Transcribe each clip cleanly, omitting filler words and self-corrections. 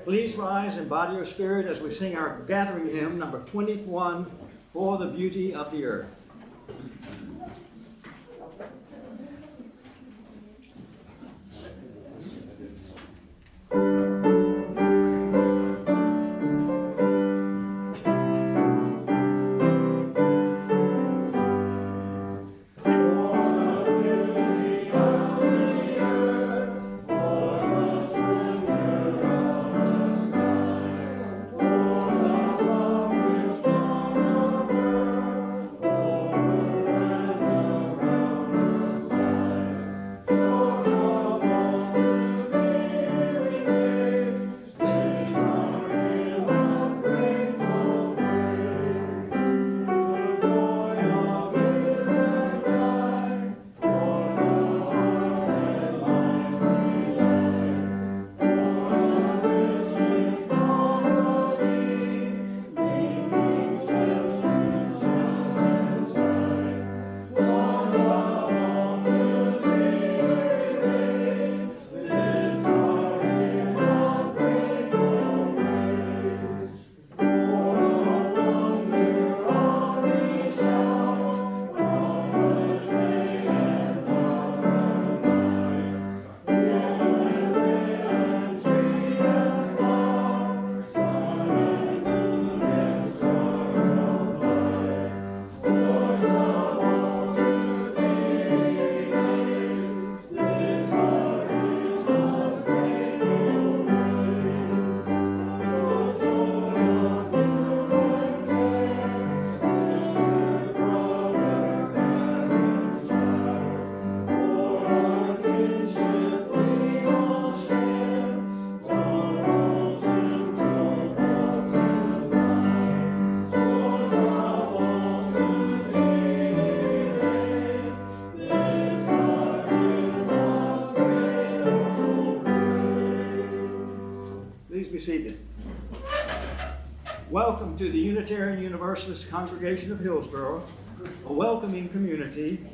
Please rise and body your spirit as we sing our gathering hymn, number 21, For the Beauty of the Earth. Be seated. Welcome to the Unitarian Universalist congregation of Hillsborough, a welcoming community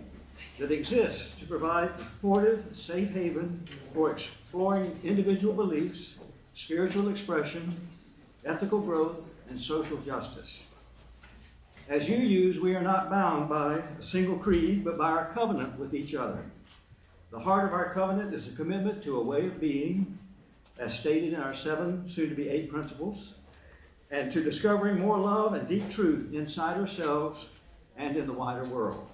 that exists to provide a supportive, safe haven for exploring individual beliefs, spiritual expression, ethical growth, and social justice. As UUs, we are not bound by a single creed, but by our covenant with each other. The heart of our covenant is a commitment to a way of being, as stated in our 7, soon-to-be 8 principles, and to discovering more love and deep truth inside ourselves and in the wider world.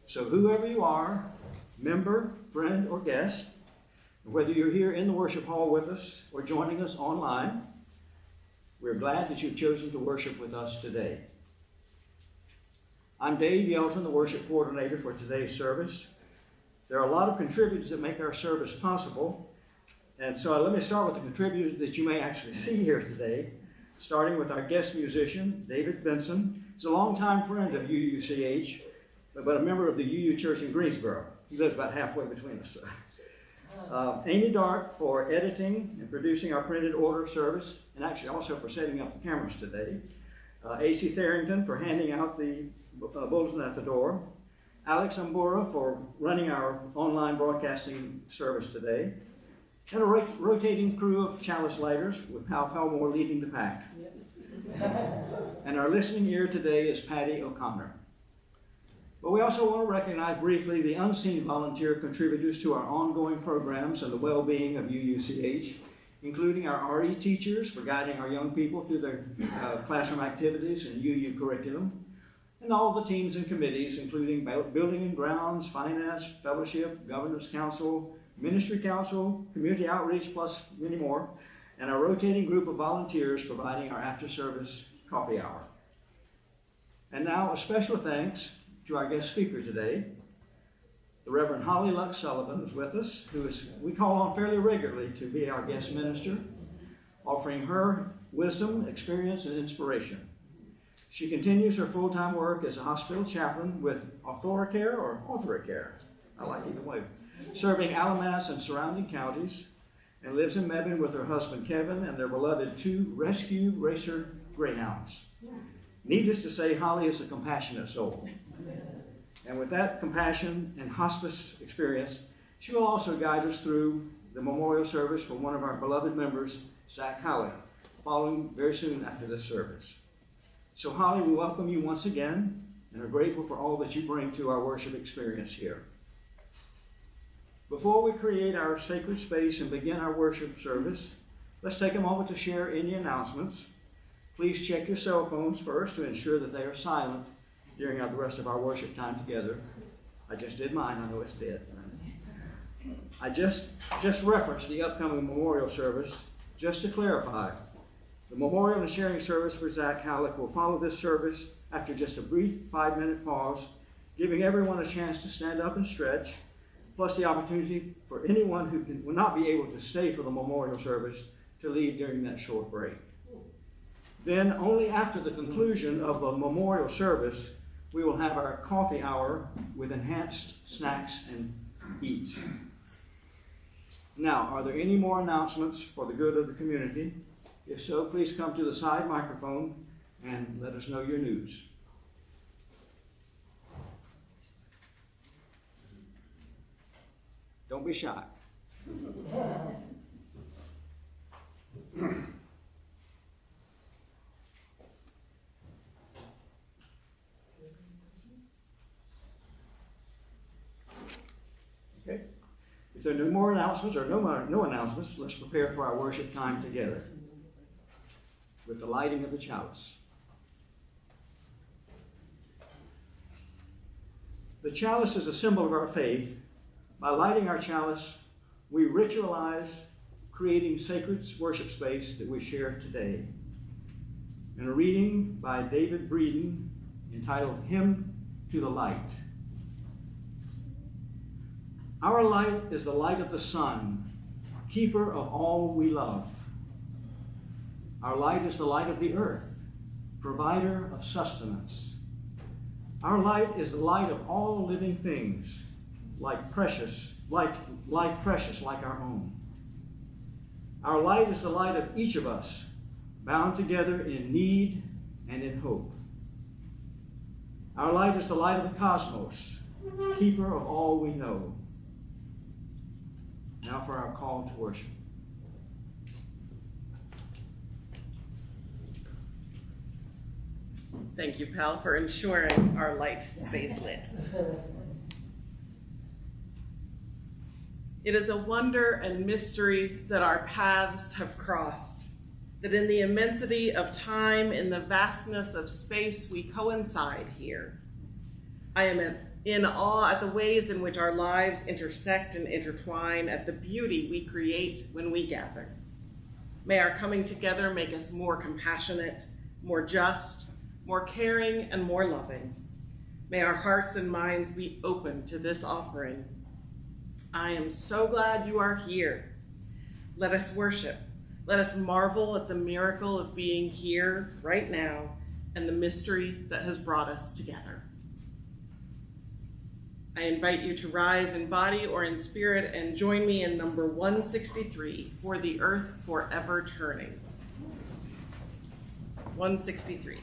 So whoever you are, member, friend, or guest, whether you're here in the worship hall with us or joining us online, we're glad that you've chosen to worship with us today. I'm Dave Yelton, the worship coordinator for today's service. There are a lot of contributors that make our service possible. And so let me start with the contributors that you may actually see here today, starting with our guest musician, David Benson. He's a longtime friend of UUCH, but a member of the UU Church in Greensboro. He lives about halfway between us. Amy Dart for editing and producing our printed order service, and actually also for setting up the cameras today. A.C. Tharrington for handing out the bulletin at the door. Alex Ambura for running our online broadcasting service today. And a rotating crew of chalice lighters with Hal Pelmore leading the pack. And our listening ear today is Patty O'Connor. But we also want to recognize briefly the unseen volunteer contributors to our ongoing programs and the well-being of UUCH, including our RE teachers for guiding our young people through their classroom activities and UU curriculum, and all the teams and committees, including building and grounds, finance, fellowship, governance council, ministry council, community outreach, plus many more, and our rotating group of volunteers providing our after-service coffee hour. And now a special thanks to our guest speaker today, the Reverend Holly Lux Sullivan is with us, who we call on fairly regularly to be our guest minister, offering her wisdom, experience, and inspiration. She continues her full-time work as a hospital chaplain with AuthoriCare or AuthoriCare, I like either way, serving Alamance and surrounding counties, and lives in Mebane with her husband Kevin and their beloved 2 rescue racer greyhounds. Needless to say, Holly is a compassionate soul. And with that compassion and hospice experience, she will also guide us through the memorial service for one of our beloved members, Zach Howard, following very soon after this service. So Holly, we welcome you once again and are grateful for all that you bring to our worship experience here. Before we create our sacred space and begin our worship service, let's take a moment to share any announcements. Please check your cell phones first to ensure that they are silent during the rest of our worship time together. I just did mine, I know it's dead. I just referenced the upcoming memorial service. Just to clarify, the memorial and sharing service for Zach Halleck will follow this service after just a brief 5-minute pause, giving everyone a chance to stand up and stretch, plus the opportunity for anyone who will not be able to stay for the memorial service to leave during that short break. Then, only after the conclusion of the memorial service, we will have our coffee hour with enhanced snacks and eats. Now, are there any more announcements for the good of the community? If so, please come to the side microphone and let us know your news. Don't be shy. Okay. If there are no more announcements or no announcements, let's prepare for our worship time together with the lighting of the chalice. The chalice is a symbol of our faith. By lighting our chalice, we ritualize creating sacred worship space that we share today. In a reading by David Breeden entitled Hymn to the Light. Our light is the light of the sun, keeper of all we love. Our light is the light of the earth, provider of sustenance. Our light is the light of all living things, life precious like our own. Our light is the light of each of us, bound together in need and in hope. Our light is the light of the cosmos, keeper of all we know. Now for our call to worship. Thank you, Pal, for ensuring our light stays lit. It is a wonder and mystery that our paths have crossed, that in the immensity of time, in the vastness of space, we coincide here. I am in awe at the ways in which our lives intersect and intertwine, at the beauty we create when we gather. May our coming together make us more compassionate, more just, more caring, and more loving. May our hearts and minds be open to this offering. I am so glad you are here. Let us worship. Let us marvel at the miracle of being here right now and the mystery that has brought us together. I invite you to rise in body or in spirit and join me in number 163, For the Earth Forever Turning. 163.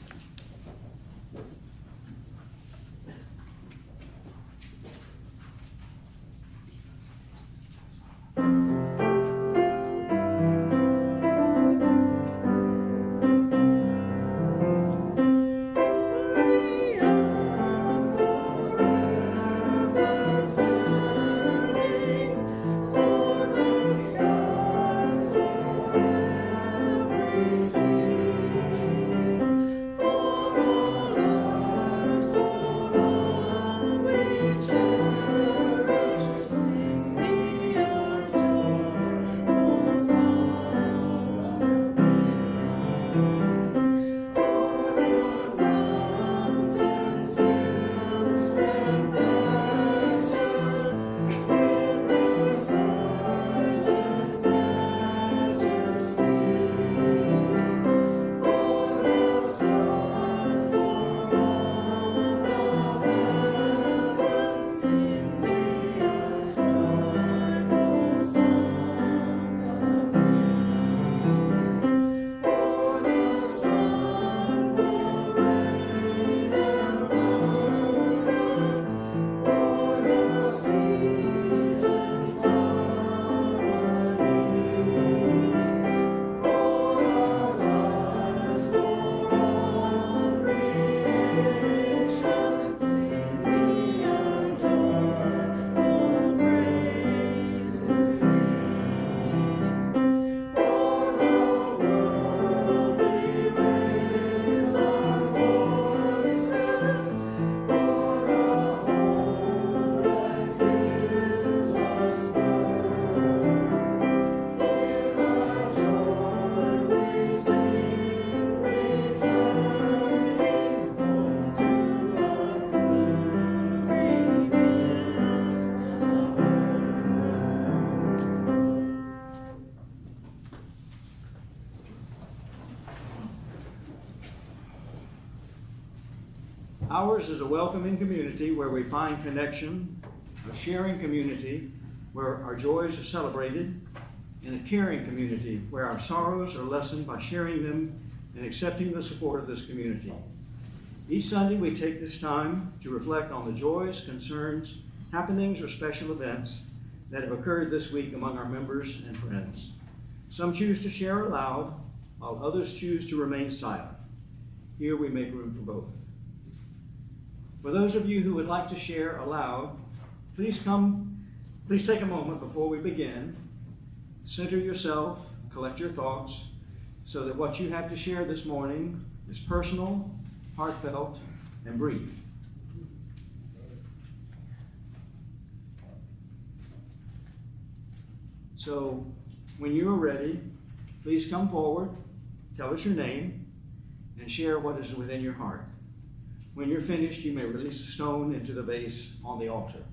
For Ours is a welcoming community where we find connection, a sharing community where our joys are celebrated, and a caring community where our sorrows are lessened by sharing them and accepting the support of this community. Each Sunday we take this time to reflect on the joys, concerns, happenings, or special events that have occurred this week among our members and friends. Some choose to share aloud, while others choose to remain silent. Here we make room for both. For those of you who would like to share aloud, please take a moment before we begin. Center yourself, collect your thoughts, so that what you have to share this morning is personal, heartfelt, and brief. So, when you are ready, please come forward, tell us your name, and share what is within your heart. When you're finished, you may release the stone into the vase on the altar.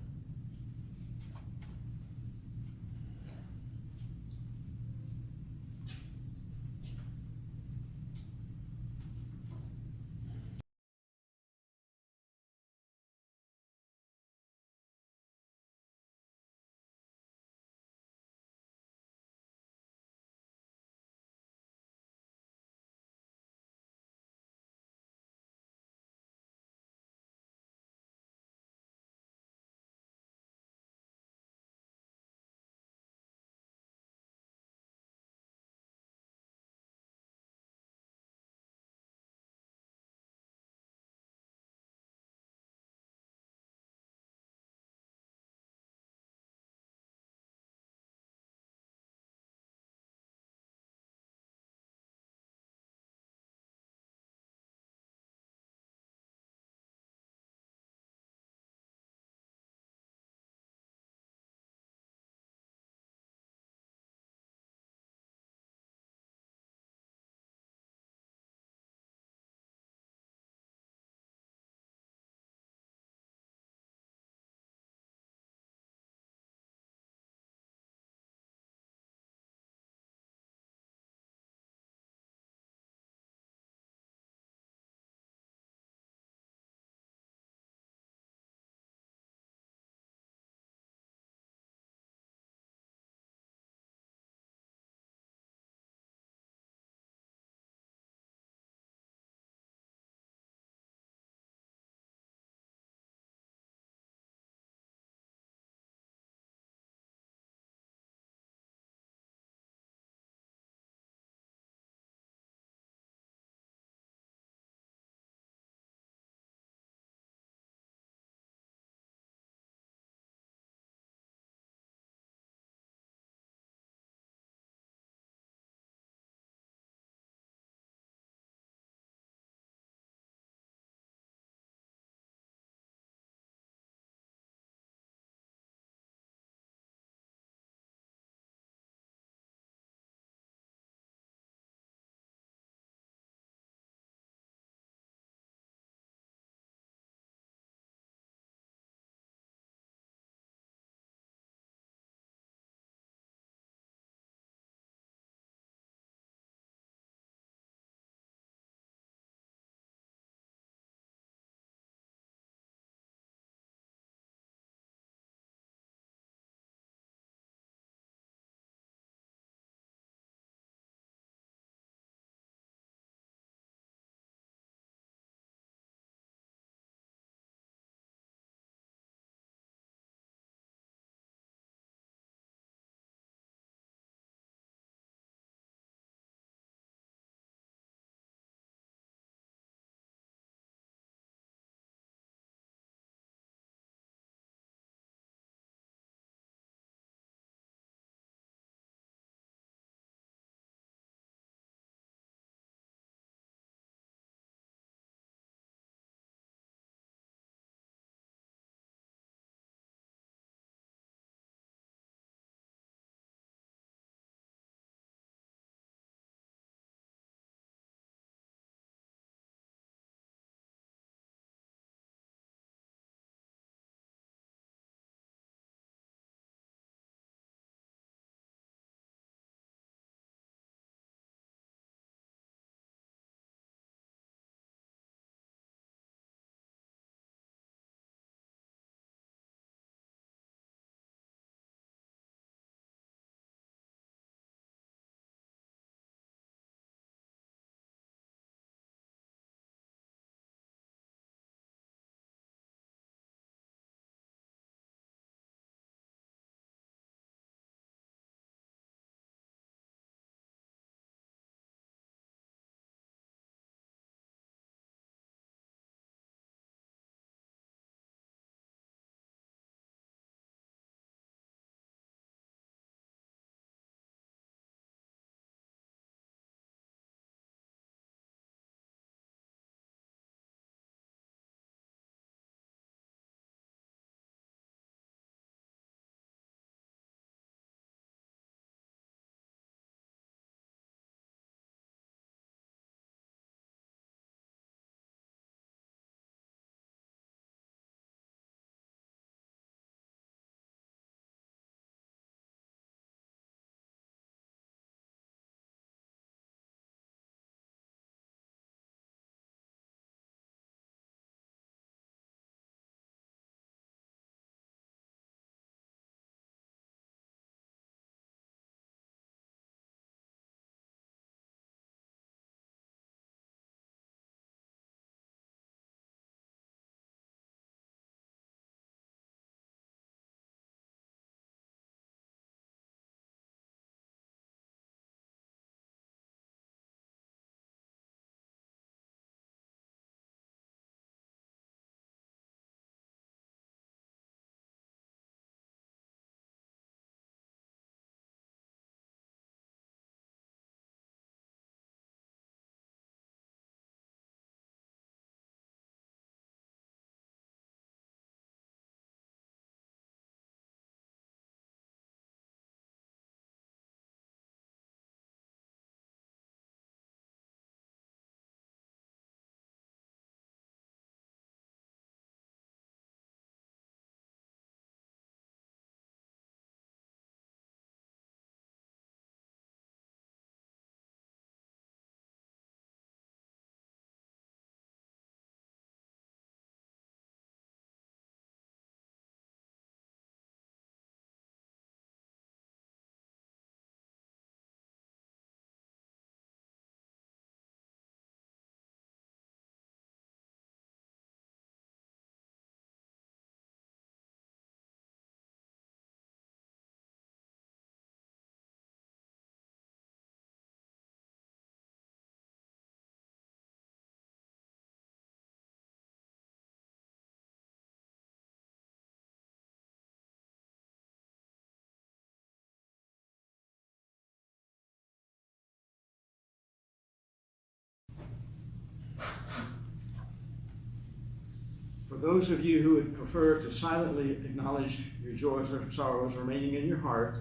For those of you who would prefer to silently acknowledge your joys or sorrows remaining in your heart,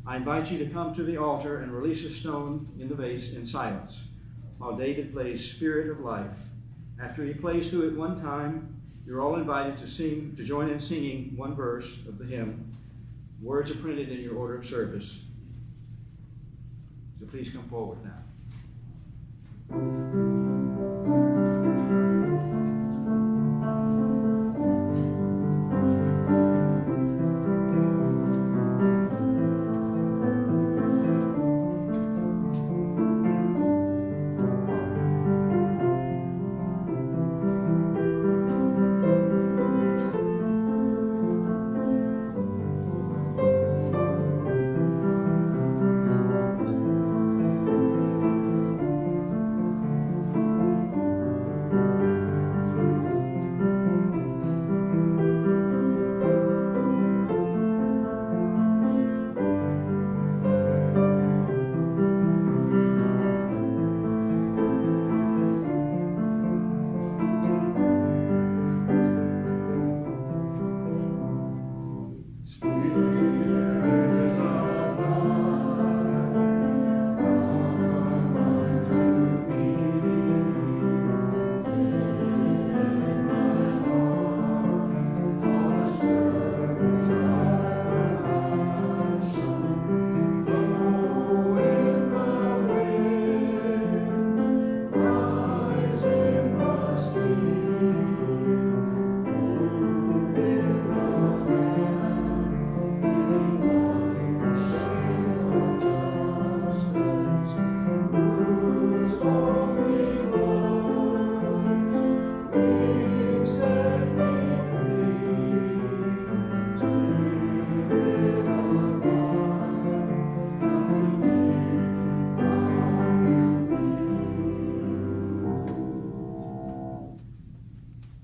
I invite you to come to the altar and release a stone in the vase in silence while David plays Spirit of Life. After he plays through it one time, you're all invited to join in singing one verse of the hymn. Words are printed in your order of service. So please come forward now.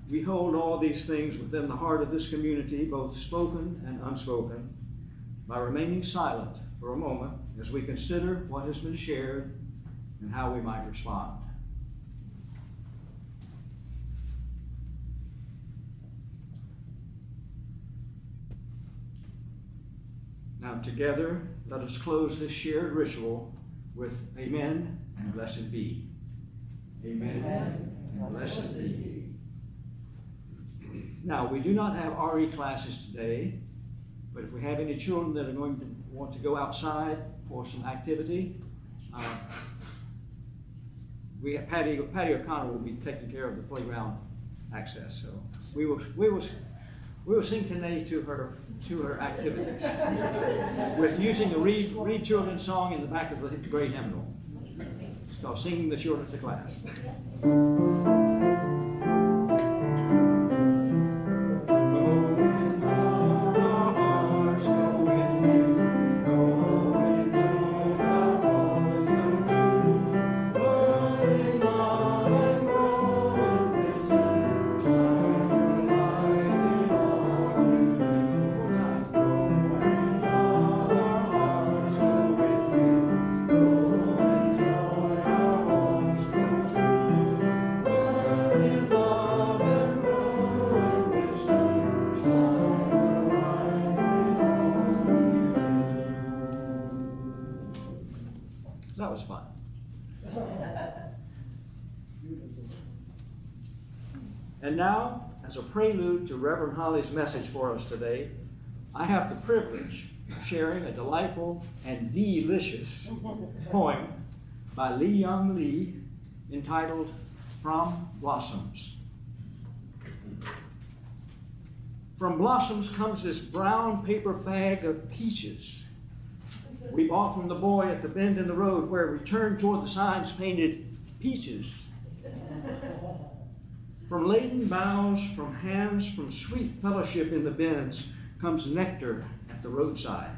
We hold all these things within the heart of this community, both spoken and unspoken, by remaining silent for a moment as we consider what has been shared and how we might respond. Now together, let us close this shared ritual with Amen and blessed be. Amen and blessed be. Now, we do not have RE classes today, but if we have any children that are going to want to go outside for some activity, Patty O'Connor will be taking care of the playground access. So we will sing today to her activities with using a read children's song in the back of the great hymnal. It's called Singing the Children to Class. That was fun. And now, as a prelude to Reverend Holly's message for us today, I have the privilege of sharing a delightful and delicious poem by Lee Young Lee entitled From Blossoms. From blossoms comes this brown paper bag of peaches we bought from the boy at the bend in the road where we turned toward the signs painted peaches. From laden boughs, from hands, from sweet fellowship in the bends comes nectar at the roadside.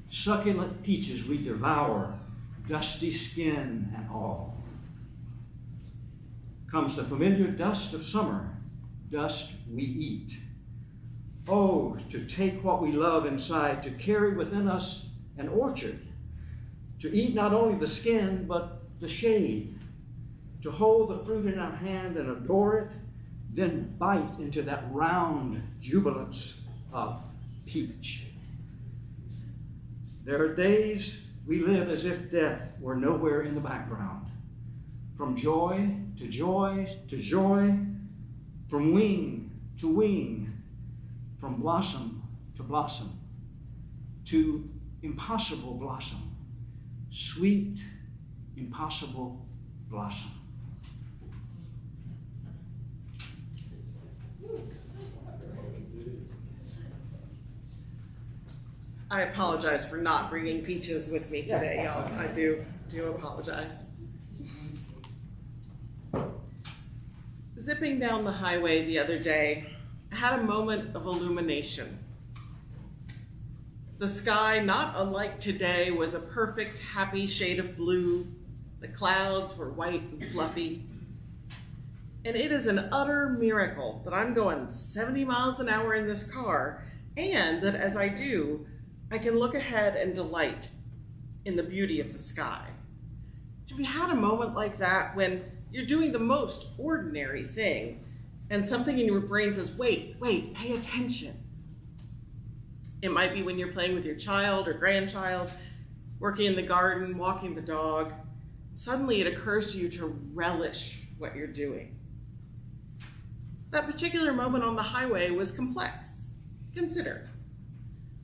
Succulent peaches we devour, dusty skin and all. Comes the familiar dust of summer, dust we eat. Oh, to take what we love inside, to carry within us an orchard, to eat not only the skin, but the shade, to hold the fruit in our hand and adore it, then bite into that round jubilance of peach. There are days we live as if death were nowhere in the background. From joy to joy to joy, from wing to wing, from blossom to blossom, to impossible blossom, sweet, impossible blossom. I apologize for not bringing peaches with me today, y'all. I do apologize. Zipping down the highway the other day, I had a moment of illumination. The sky, not unlike today, was a perfect, happy shade of blue. The clouds were white and fluffy. And it is an utter miracle that I'm going 70 miles an hour in this car, and that as I do, I can look ahead and delight in the beauty of the sky. Have you had a moment like that when you're doing the most ordinary thing and something in your brain says, wait, pay attention? It might be when you're playing with your child or grandchild, working in the garden, walking the dog. Suddenly it occurs to you to relish what you're doing. That particular moment on the highway was complex. Consider.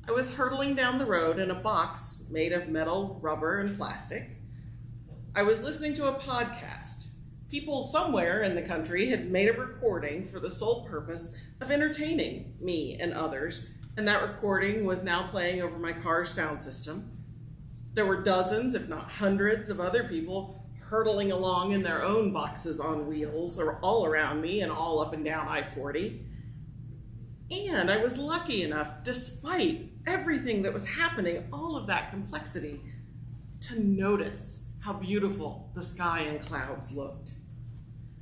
I was hurtling down the road in a box made of metal, rubber, and plastic. I was listening to a podcast. People somewhere in the country had made a recording for the sole purpose of entertaining me and others, and that recording was now playing over my car's sound system. There were dozens, if not hundreds, of other people hurtling along in their own boxes on wheels, or all around me and all up and down I-40. And I was lucky enough, despite everything that was happening, all of that complexity, to notice how beautiful the sky and clouds looked.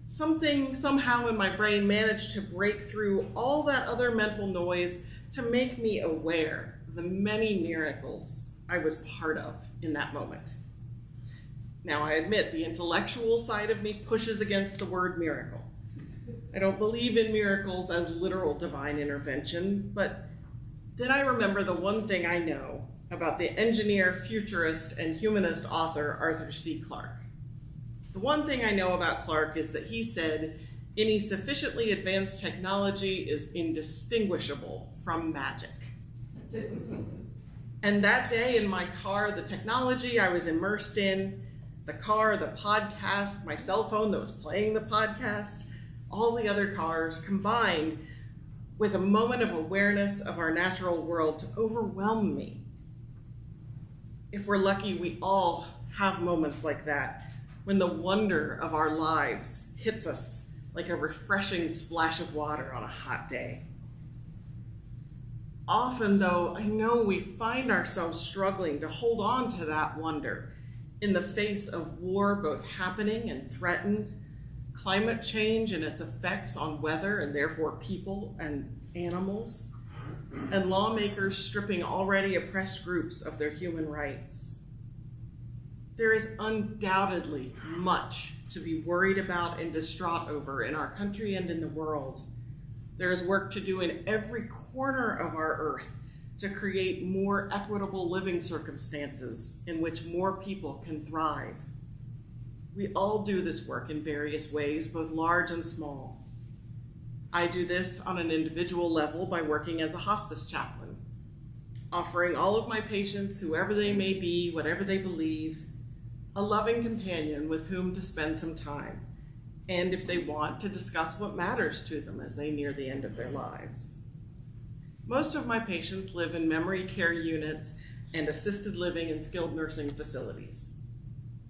Something somehow in my brain managed to break through all that other mental noise to make me aware of the many miracles I was part of in that moment. Now, I admit the intellectual side of me pushes against the word miracle. I don't believe in miracles as literal divine intervention, but then I remember the one thing I know about the engineer, futurist, and humanist author Arthur C. Clarke. The one thing I know about Clarke is that he said, any sufficiently advanced technology is indistinguishable from magic. And that day in my car, the technology I was immersed in, the car, the podcast, my cell phone that was playing the podcast, all the other cars combined with a moment of awareness of our natural world to overwhelm me. If we're lucky, we all have moments like that when the wonder of our lives hits us like a refreshing splash of water on a hot day. Often, though, I know we find ourselves struggling to hold on to that wonder in the face of war both happening and threatened, climate change and its effects on weather and therefore people and animals, and lawmakers stripping already oppressed groups of their human rights. There is undoubtedly much to be worried about and distraught over in our country and in the world. There is work to do in every corner of our earth to create more equitable living circumstances in which more people can thrive. We all do this work in various ways, both large and small. I do this on an individual level by working as a hospice chaplain, offering all of my patients, whoever they may be, whatever they believe, a loving companion with whom to spend some time, and if they want, to discuss what matters to them as they near the end of their lives. Most of my patients live in memory care units and assisted living and skilled nursing facilities.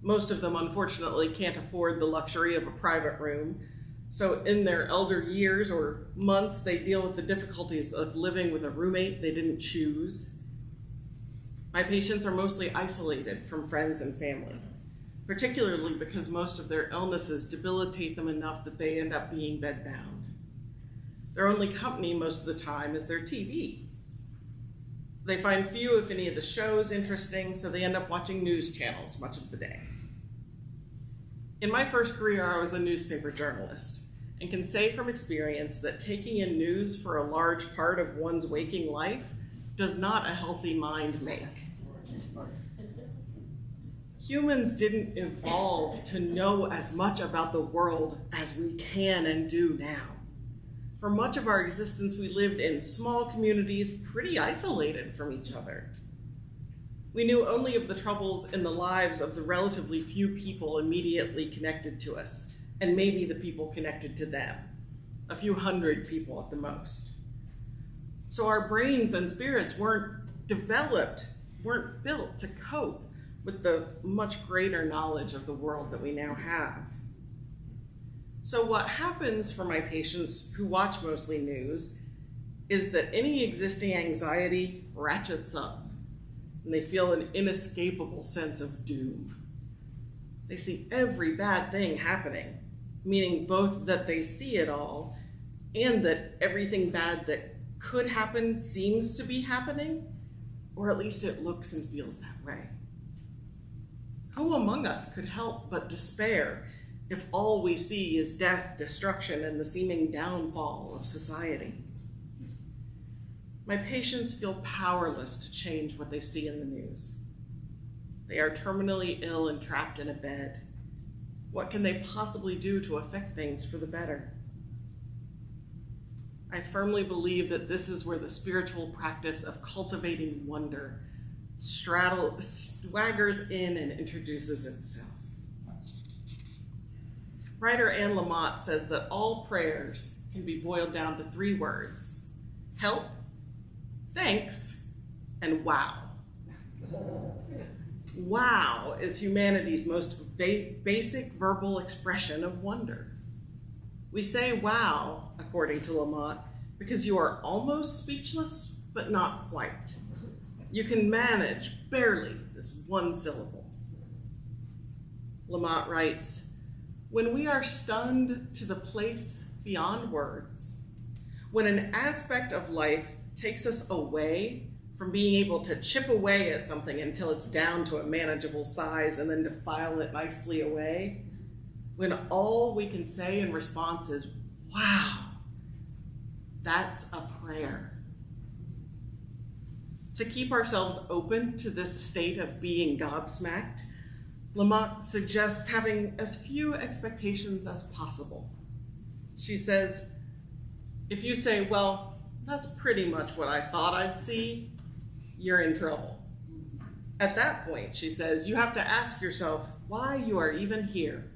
Most of them, unfortunately, can't afford the luxury of a private room, so in their elder years or months, they deal with the difficulties of living with a roommate they didn't choose. My patients are mostly isolated from friends and family, particularly because most of their illnesses debilitate them enough that they end up being bedbound. Their only company most of the time is their TV. They find few, if any, of the shows interesting, so they end up watching news channels much of the day. In my first career, I was a newspaper journalist and can say from experience that taking in news for a large part of one's waking life does not a healthy mind make. Humans didn't evolve to know as much about the world as we can and do now. For much of our existence, we lived in small communities, pretty isolated from each other. We knew only of the troubles in the lives of the relatively few people immediately connected to us, and maybe the people connected to them, a few hundred people at the most. So our brains and spirits weren't developed, weren't built to cope with the much greater knowledge of the world that we now have. So what happens for my patients who watch mostly news is that any existing anxiety ratchets up, and they feel an inescapable sense of doom. They see every bad thing happening, meaning both that they see it all and that everything bad that could happen seems to be happening, or at least it looks and feels that way. Who among us could help but despair if all we see is death, destruction, and the seeming downfall of society? My patients feel powerless to change what they see in the news. They are terminally ill and trapped in a bed. What can they possibly do to affect things for the better? I firmly believe that this is where the spiritual practice of cultivating wonder swaggers in and introduces itself. Writer Anne Lamott says that all prayers can be boiled down to 3 words: help, thanks, and wow. Wow is humanity's most basic verbal expression of wonder. We say wow, according to Lamott, because you are almost speechless, but not quite. You can manage, barely, this one syllable. Lamott writes, when we are stunned to the place beyond words, when an aspect of life takes us away from being able to chip away at something until it's down to a manageable size and then to file it nicely away, when all we can say in response is, wow, that's a prayer. To keep ourselves open to this state of being gobsmacked, Lamott suggests having as few expectations as possible. She says, if you say, well, that's pretty much what I thought I'd see, you're in trouble. At that point, she says, you have to ask yourself why you are even here.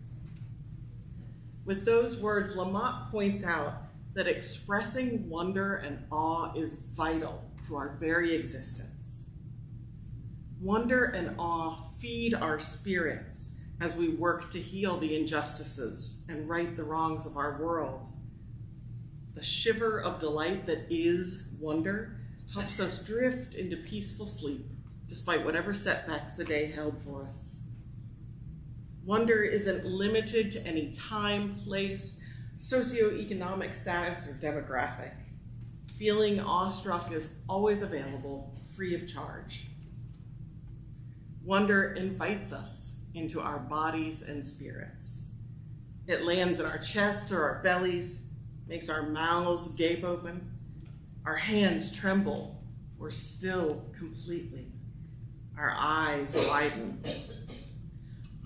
With those words, Lamott points out that expressing wonder and awe is vital to our very existence. Wonder and awe feed our spirits as we work to heal the injustices and right the wrongs of our world. The shiver of delight that is wonder helps us drift into peaceful sleep, despite whatever setbacks the day held for us. Wonder isn't limited to any time, place, socioeconomic status, or demographic. Feeling awestruck is always available, free of charge. Wonder invites us into our bodies and spirits. It lands in our chests or our bellies, makes our mouths gape open, our hands tremble or still completely, our eyes widen.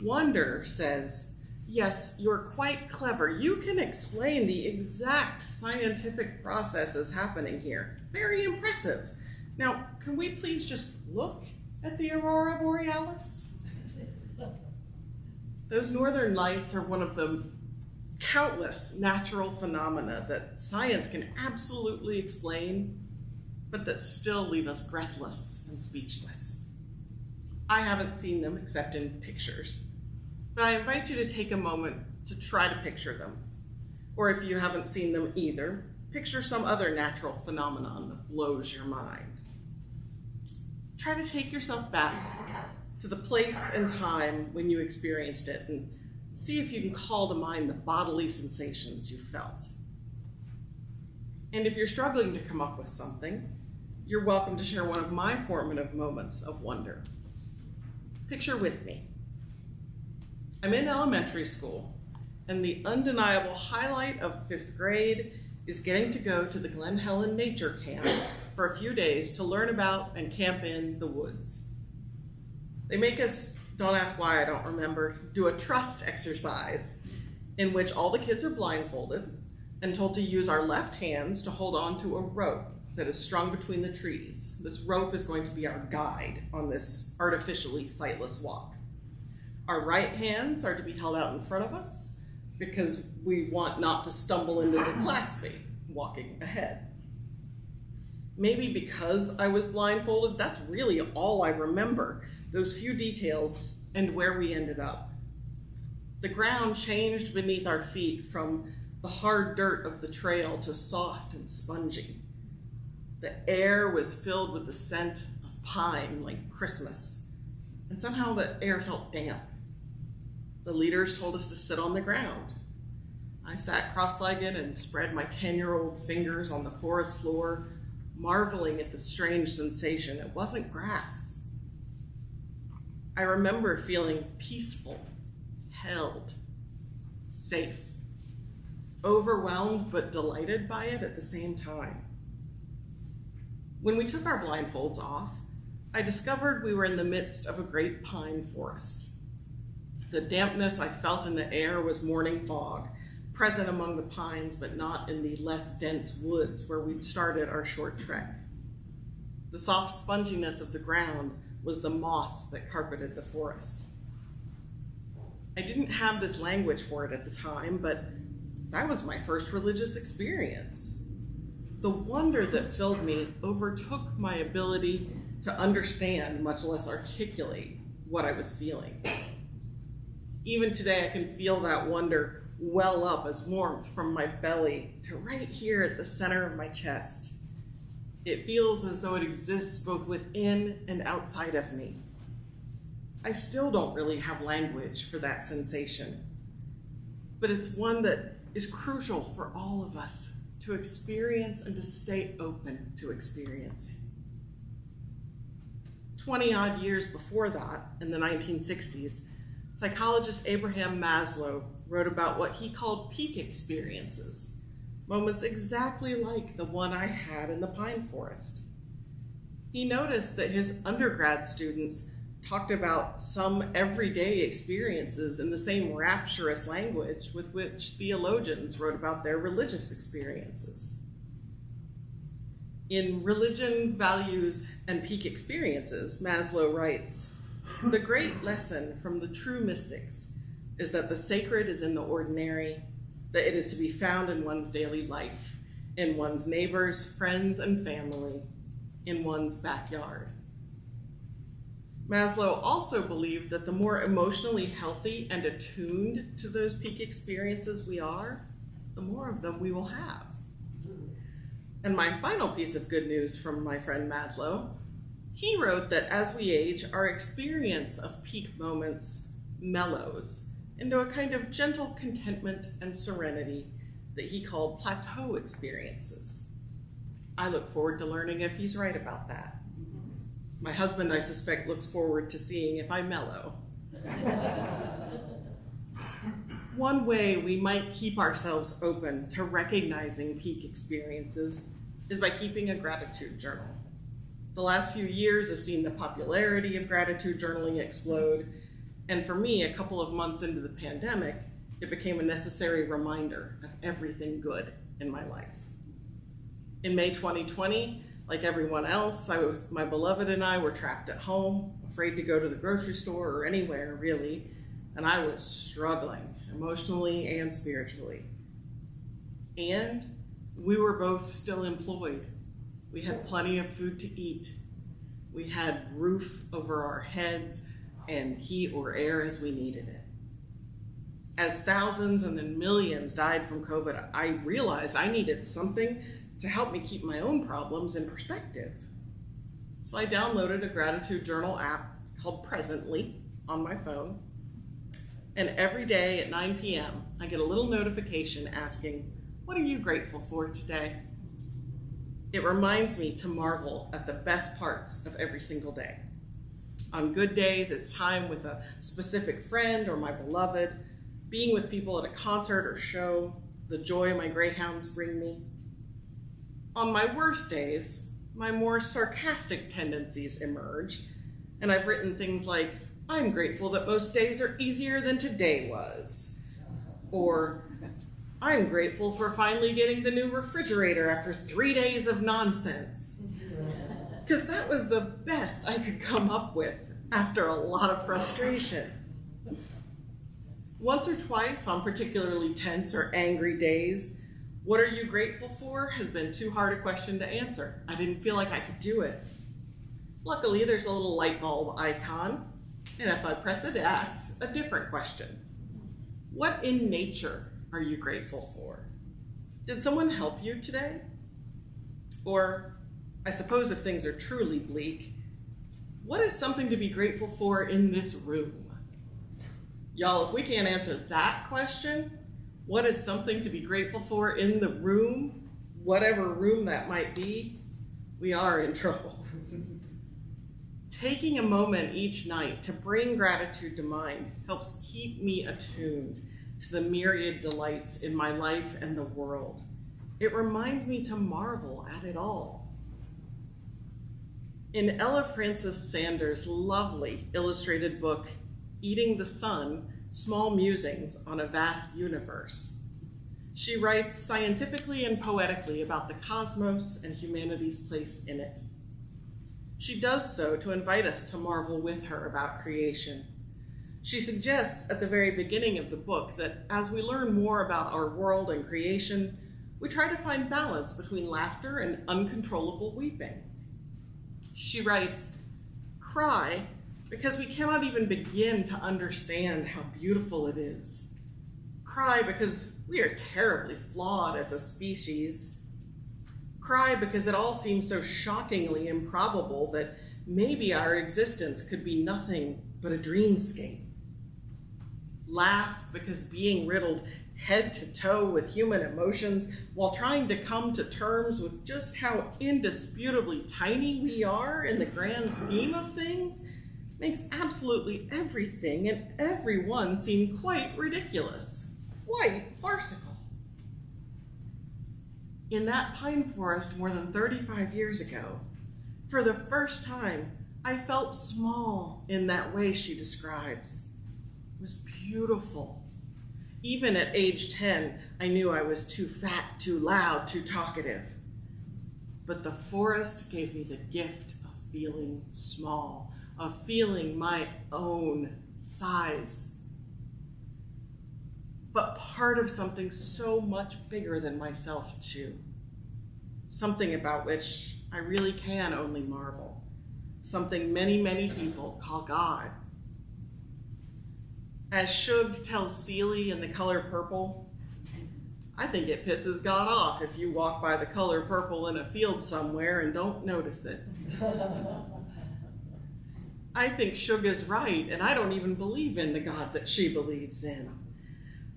Wonder says, yes, you're quite clever. You can explain the exact scientific processes happening here. Very impressive. Now, can we please just look at the aurora borealis? Those northern lights are one of the countless natural phenomena that science can absolutely explain, but that still leave us breathless and speechless. I haven't seen them except in pictures, but I invite you to take a moment to try to picture them. Or if you haven't seen them either, picture some other natural phenomenon that blows your mind. Try to take yourself back to the place and time when you experienced it and see if you can call to mind the bodily sensations you felt. And if you're struggling to come up with something, you're welcome to share one of my formative moments of wonder. Picture with me. I'm in elementary school, and the undeniable highlight of 5th grade is getting to go to the Glen Helen Nature Camp for a few days to learn about and camp in the woods. They make us, don't ask why, I don't remember, do a trust exercise in which all the kids are blindfolded and told to use our left hands to hold on to a rope that is strung between the trees. This rope is going to be our guide on this artificially sightless walk. Our right hands are to be held out in front of us because we want not to stumble into the classmate walking ahead. Maybe because I was blindfolded, that's really all I remember, those few details and where we ended up. The ground changed beneath our feet from the hard dirt of the trail to soft and spongy. The air was filled with the scent of pine like Christmas, and somehow the air felt damp. The leaders told us to sit on the ground. I sat cross-legged and spread my 10-year-old fingers on the forest floor, marveling at the strange sensation. It wasn't grass. I remember feeling peaceful, held, safe, overwhelmed but delighted by it at the same time. When we took our blindfolds off, I discovered we were in the midst of a great pine forest. The dampness I felt in the air was morning fog, present among the pines but not in the less dense woods where we'd started our short trek. The soft sponginess of the ground was the moss that carpeted the forest. I didn't have this language for it at the time, but that was my first religious experience. The wonder that filled me overtook my ability to understand, much less articulate, what I was feeling. Even today, I can feel that wonder well up as warmth from my belly to right here at the center of my chest. It feels as though it exists both within and outside of me. I still don't really have language for that sensation, but it's one that is crucial for all of us to experience and to stay open to experiencing. 20-odd years before that, in the 1960s, psychologist Abraham Maslow wrote about what he called peak experiences, moments exactly like the one I had in the pine forest. He noticed that his undergrad students talked about some everyday experiences in the same rapturous language with which theologians wrote about their religious experiences. In Religion, Values, and Peak Experiences, Maslow writes, "The great lesson from the true mystics is that the sacred is in the ordinary, that it is to be found in one's daily life, in one's neighbors, friends, and family, in one's backyard." Maslow also believed that the more emotionally healthy and attuned to those peak experiences we are, the more of them we will have. And my final piece of good news from my friend Maslow, he wrote that as we age, our experience of peak moments mellows into a kind of gentle contentment and serenity that he called plateau experiences. I look forward to learning if he's right about that. My husband, I suspect, looks forward to seeing if I mellow. One way we might keep ourselves open to recognizing peak experiences is by keeping a gratitude journal. The last few years have seen the popularity of gratitude journaling explode, and for me, a couple of months into the pandemic, it became a necessary reminder of everything good in my life. In May 2020, like everyone else, my beloved and I were trapped at home, afraid to go to the grocery store or anywhere really, and I was struggling emotionally and spiritually. And we were both still employed. We had plenty of food to eat. We had roof over our heads and heat or air as we needed it. As thousands and then millions died from COVID, I realized I needed something to help me keep my own problems in perspective. So I downloaded a gratitude journal app called Presently on my phone. And every day at 9 p.m., I get a little notification asking, "What are you grateful for today?" It reminds me to marvel at the best parts of every single day. On good days, it's time with a specific friend or my beloved, being with people at a concert or show, the joy my greyhounds bring me. On my worst days, my more sarcastic tendencies emerge, and I've written things like, I'm grateful that most days are easier than today was. Or, I'm grateful for finally getting the new refrigerator after 3 days of nonsense. Because that was the best I could come up with after a lot of frustration. Once or twice on particularly tense or angry days, what are you grateful for has been too hard a question to answer. I didn't feel like I could do it. Luckily, there's a little light bulb icon, and if I press it, it asks a different question. What in nature are you grateful for? Did someone help you today? Or, I suppose if things are truly bleak, what is something to be grateful for in this room? Y'all, if we can't answer that question, what is something to be grateful for in the room, whatever room that might be, we are in trouble. Taking a moment each night to bring gratitude to mind helps keep me attuned to the myriad delights in my life and the world. It reminds me to marvel at it all. In Ella Francis Sanders' lovely illustrated book, Eating the Sun, Small Musings on a Vast Universe, she writes scientifically and poetically about the cosmos and humanity's place in it. She does so to invite us to marvel with her about creation. She suggests at the very beginning of the book that as we learn more about our world and creation, we try to find balance between laughter and uncontrollable weeping. She writes, "Cry because we cannot even begin to understand how beautiful it is. Cry because we are terribly flawed as a species. Cry because it all seems so shockingly improbable that maybe our existence could be nothing but a dreamscape. Laugh because being riddled head to toe with human emotions while trying to come to terms with just how indisputably tiny we are in the grand scheme of things makes absolutely everything and everyone seem quite ridiculous, quite farcical. In that pine forest more than 35 years ago, for the first time, I felt small in that way she describes. It was beautiful. Even at age 10, I knew I was too fat, too loud, too talkative. But the forest gave me the gift of feeling small, of feeling my own size, but part of something so much bigger than myself too. Something about which I really can only marvel. Something many, many people call God. As Shug tells Seeley in The Color Purple, I think it pisses God off if you walk by the color purple in a field somewhere and don't notice it. I think Shug is right, and I don't even believe in the God that she believes in.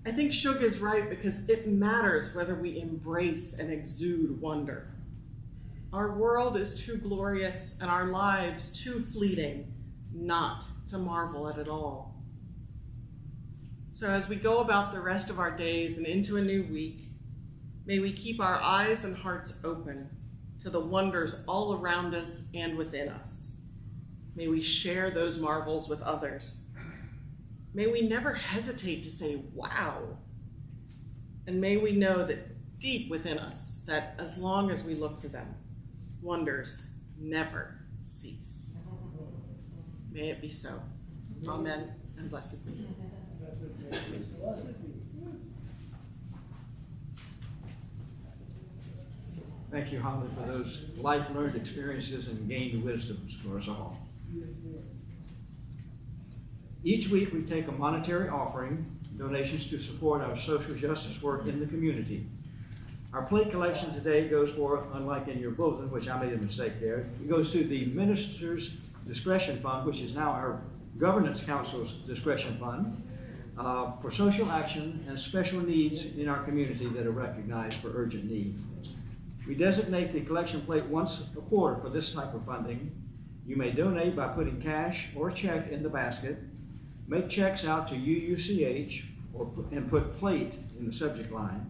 I think Shug is right because it matters whether we embrace and exude wonder. Our world is too glorious and our lives too fleeting not to marvel at it all. So as we go about the rest of our days and into a new week, may we keep our eyes and hearts open to the wonders all around us and within us. May we share those marvels with others. May we never hesitate to say, wow. And may we know that deep within us, that as long as we look for them, wonders never cease. May it be so. Amen, and blessed be. Thank you, Holly, for those life-learned experiences and gained wisdoms for us all. Each week we take a monetary offering, donations to support our social justice work in the community. Our plate collection today goes for, unlike in your bulletin, which I made a mistake there, it goes to the Minister's Discretion Fund, which is now our Governance Council's Discretion Fund, for social action and special needs in our community that are recognized for urgent need. We designate the collection plate once a quarter for this type of funding, You may donate by putting cash or check in the basket. Make checks out to UUCH and put plate in the subject line.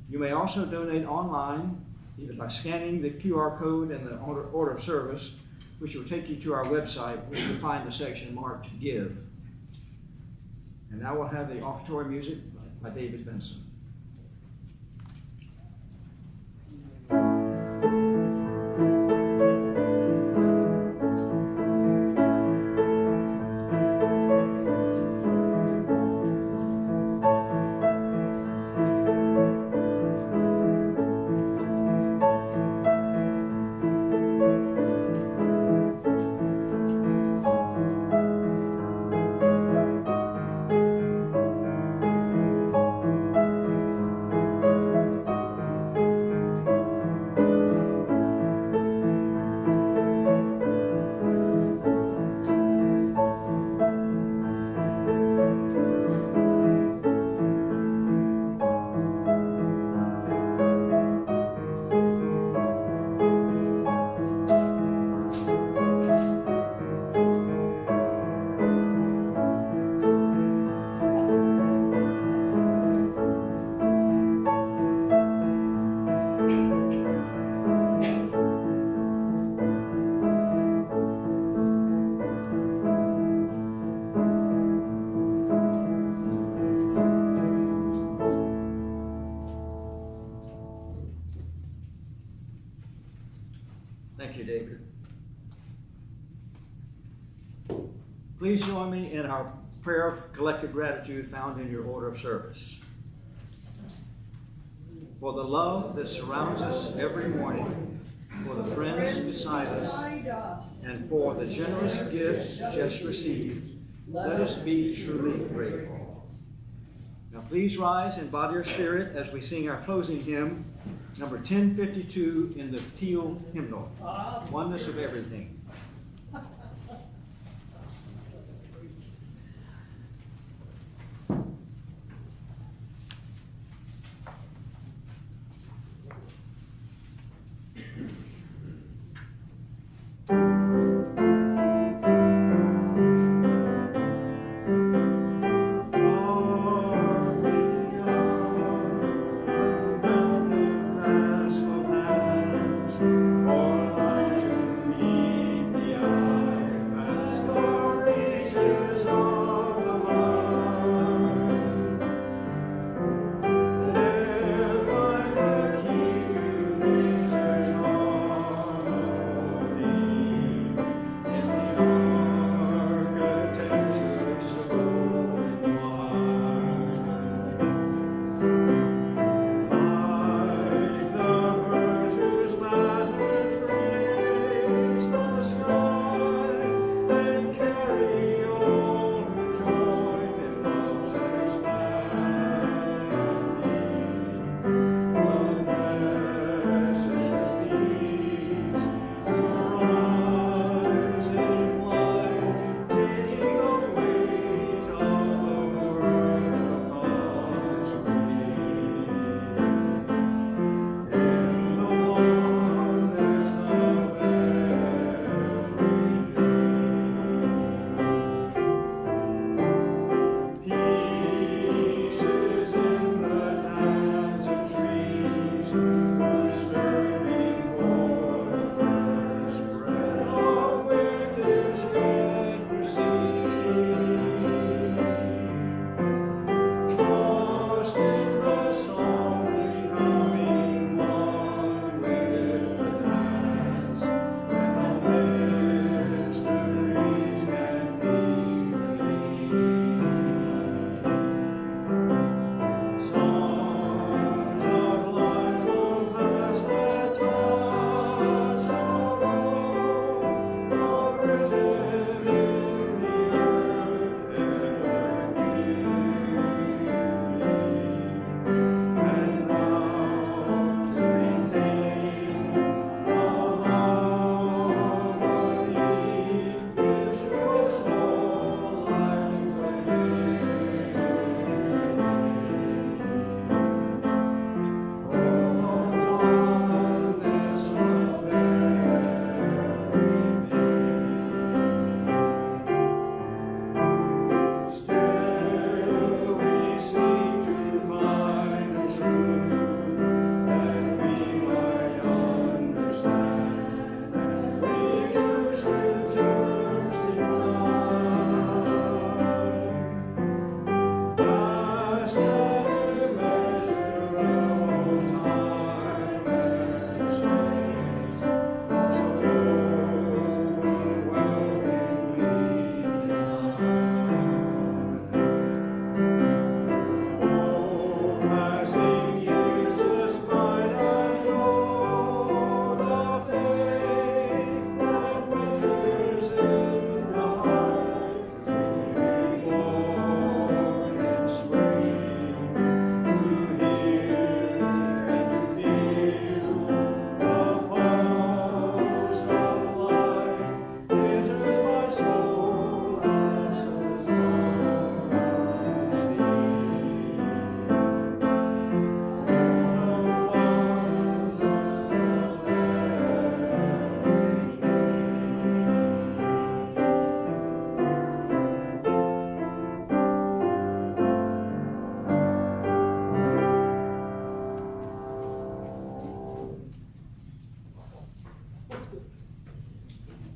You may also donate online, either by scanning the QR code in the order of service, which will take you to our website, where you can find the section marked Give. And now we'll have the offertory music by David Benson. Thank you, David. Please join me in our prayer of collective gratitude found in your order of service. For the love that surrounds us every morning, for the friends beside us, and for the generous gifts just received, let us be truly grateful. Now please rise in body or spirit as we sing our closing hymn, number 1052 in the Teal hymnal, Oneness of Everything. Or like to me.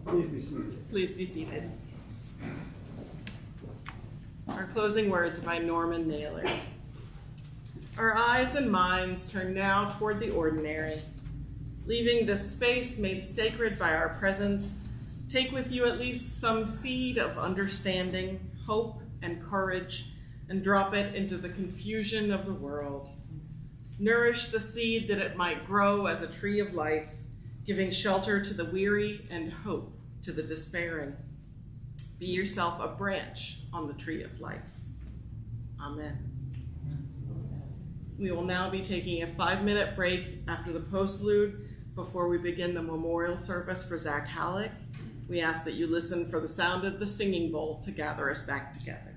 Please be seated. Please be seated. Our closing words by Norman Mailer. Our eyes and minds turn now toward the ordinary. Leaving this space made sacred by our presence, take with you at least some seed of understanding, hope, and courage, and drop it into the confusion of the world. Nourish the seed that it might grow as a tree of life, giving shelter to the weary and hope to the despairing. Be yourself a branch on the tree of life. Amen. We will now be taking a 5-minute break after the postlude before we begin the memorial service for Zach Halleck. We ask that you listen for the sound of the singing bowl to gather us back together.